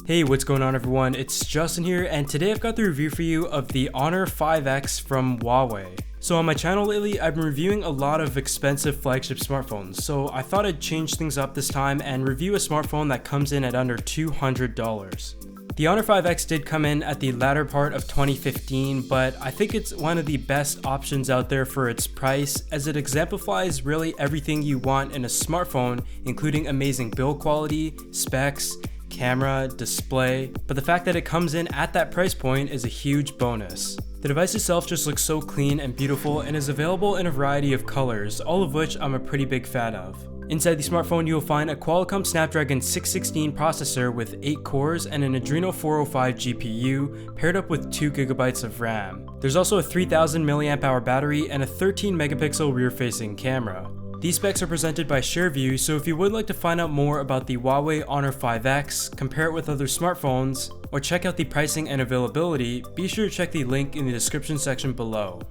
Hey, what's going on everyone? It's Justin here, and today I've got the review for you of the Honor 5X from Huawei. So on my channel lately, I've been reviewing a lot of expensive flagship smartphones, so I thought I'd change things up this time and review a smartphone that comes in at under $200. The Honor 5X did come in at the latter part of 2015, but I think it's one of the best options out there for its price, as it exemplifies really everything you want in a smartphone, including amazing build quality, specs, camera, display, but the fact that it comes in at that price point is a huge bonus. The device itself just looks so clean and beautiful and is available in a variety of colors, all of which I'm a pretty big fan of. Inside the smartphone, you'll find a Qualcomm Snapdragon 616 processor with 8 cores and an Adreno 405 GPU paired up with 2GB of RAM. There's also a 3000 mAh battery and a 13 megapixel rear-facing camera. These specs are presented by ShareView, so if you would like to find out more about the Huawei Honor 5X, compare it with other smartphones, or check out the pricing and availability, be sure to check the link in the description section below.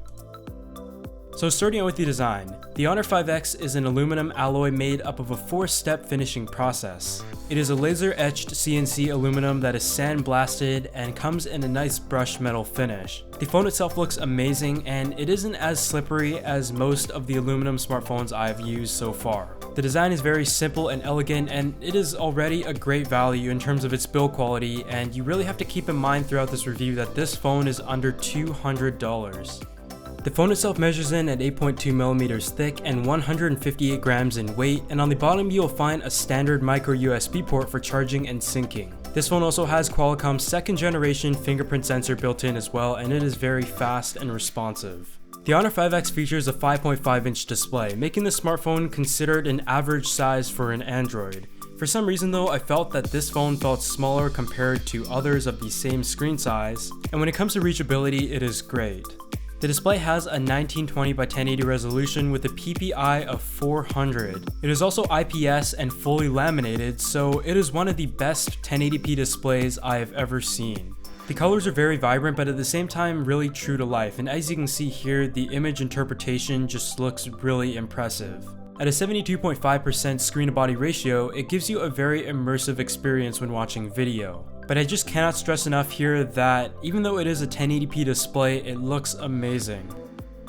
So starting out with the design, the Honor 5X is an aluminum alloy made up of a 4-step finishing process. It is a laser-etched CNC aluminum that is sandblasted and comes in a nice brushed metal finish. The phone itself looks amazing, and it isn't as slippery as most of the aluminum smartphones I've used so far. The design is very simple and elegant, and it is already a great value in terms of its build quality, and you really have to keep in mind throughout this review that this phone is under $200. The phone itself measures in at 8.2mm thick and 158 grams in weight, and on the bottom you'll find a standard micro USB port for charging and syncing. This phone also has Qualcomm's 2nd generation fingerprint sensor built in as well, and it is very fast and responsive. The Honor 5X features a 5.5-inch display, making the smartphone considered an average size for an Android. For some reason though, I felt that this phone felt smaller compared to others of the same screen size, and when it comes to reachability, it is great. The display has a 1920 by 1080 resolution with a PPI of 400. It is also IPS and fully laminated, so it is one of the best 1080p displays I have ever seen. The colors are very vibrant, but at the same time really true to life, and as you can see here, the image interpretation just looks really impressive. At a 72.5% screen-to-body ratio, it gives you a very immersive experience when watching video. But I just cannot stress enough here that even though it is a 1080p display, it looks amazing.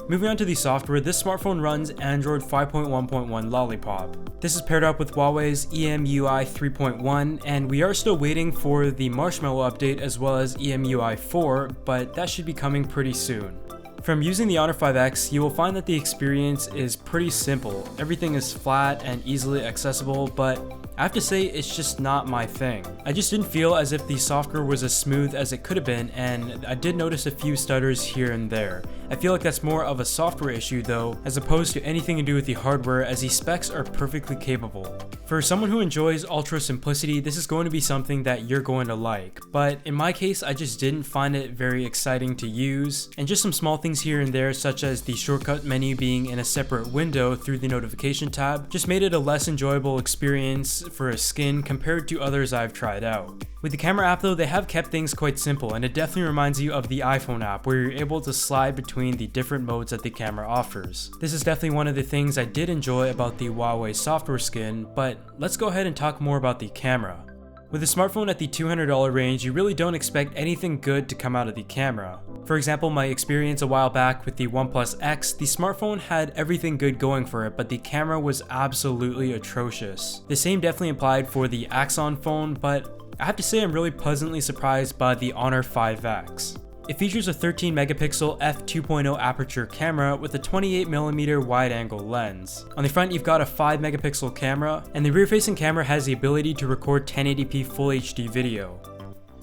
Moving on to the software, this smartphone runs Android 5.1.1 Lollipop. This is paired up with Huawei's EMUI 3.1, and we are still waiting for the Marshmallow update as well as EMUI 4, but that should be coming pretty soon. From using the Honor 5X, you will find that the experience is pretty simple. Everything is flat and easily accessible, but I have to say it's just not my thing. I just didn't feel as if the software was as smooth as it could have been, and I did notice a few stutters here and there. I feel like that's more of a software issue though, as opposed to anything to do with the hardware, as the specs are perfectly capable. For someone who enjoys ultra simplicity, this is going to be something that you're going to like, but in my case I just didn't find it very exciting to use, and just some small things here and there such as the shortcut menu being in a separate window through the notification tab just made it a less enjoyable experience for a skin compared to others I've tried out. With the camera app though, they have kept things quite simple, and it definitely reminds you of the iPhone app where you're able to slide between the different modes that the camera offers. This is definitely one of the things I did enjoy about the Huawei software skin, but let's go ahead and talk more about the camera. With a smartphone at the $200 range, you really don't expect anything good to come out of the camera. For example, my experience a while back with the OnePlus X, the smartphone had everything good going for it, but the camera was absolutely atrocious. The same definitely applied for the Axon phone, but I have to say I'm really pleasantly surprised by the Honor 5X. It features a 13 megapixel f2.0 aperture camera with a 28mm wide-angle lens. On the front you've got a 5 megapixel camera, and the rear-facing camera has the ability to record 1080p Full HD video.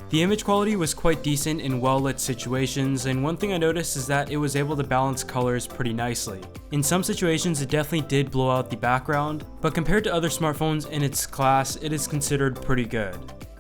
The image quality was quite decent in well-lit situations, and one thing I noticed is that it was able to balance colors pretty nicely. In some situations it definitely did blow out the background, but compared to other smartphones in its class, it is considered pretty good.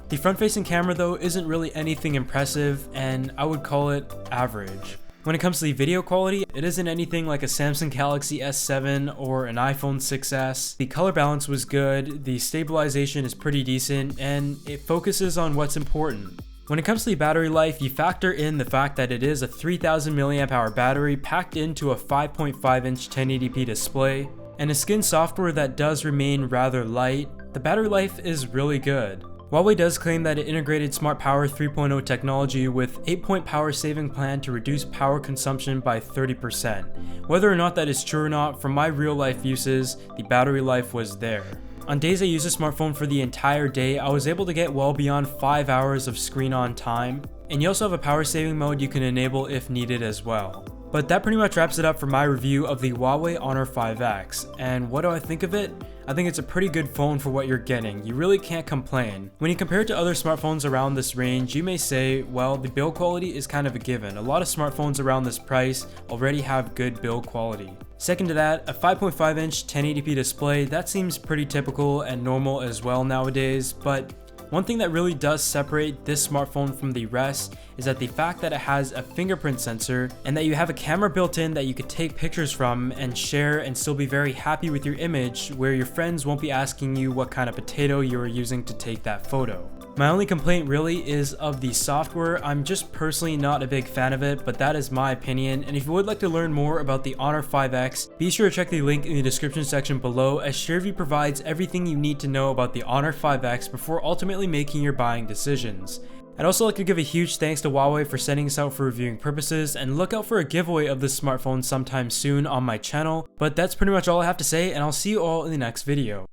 The front-facing camera though isn't really anything impressive, and I would call it average. When it comes to the video quality, it isn't anything like a Samsung Galaxy S7 or an iPhone 6s. The color balance was good, the stabilization is pretty decent, and it focuses on what's important. When it comes to the battery life, you factor in the fact that it is a 3000 mAh battery packed into a 5.5-inch 1080p display, and a skin software that does remain rather light. The battery life is really good. Huawei does claim that it integrated Smart Power 3.0 technology with 8-point power saving plan to reduce power consumption by 30%. Whether or not that is true or not, from my real life uses, the battery life was there. On days I used a smartphone for the entire day, I was able to get well beyond 5 hours of screen on time, and you also have a power saving mode you can enable if needed as well. But that pretty much wraps it up for my review of the Huawei Honor 5X, and what do I think of it? I think it's a pretty good phone for what you're getting. You really can't complain. When you compare it to other smartphones around this range, you may say, well, the build quality is kind of a given. A lot of smartphones around this price already have good build quality. Second to that, a 5.5-inch 1080p display, that seems pretty typical and normal as well nowadays, but one thing that really does separate this smartphone from the rest is that the fact that it has a fingerprint sensor and that you have a camera built in that you could take pictures from and share and still be very happy with your image, where your friends won't be asking you what kind of potato you are using to take that photo. My only complaint really is of the software. I'm just personally not a big fan of it, but that is my opinion. And if you would like to learn more about the Honor 5X, be sure to check the link in the description section below, as ShareView provides everything you need to know about the Honor 5X before ultimately making your buying decisions. I'd also like to give a huge thanks to Huawei for sending this out for reviewing purposes, and look out for a giveaway of this smartphone sometime soon on my channel. But that's pretty much all I have to say, and I'll see you all in the next video.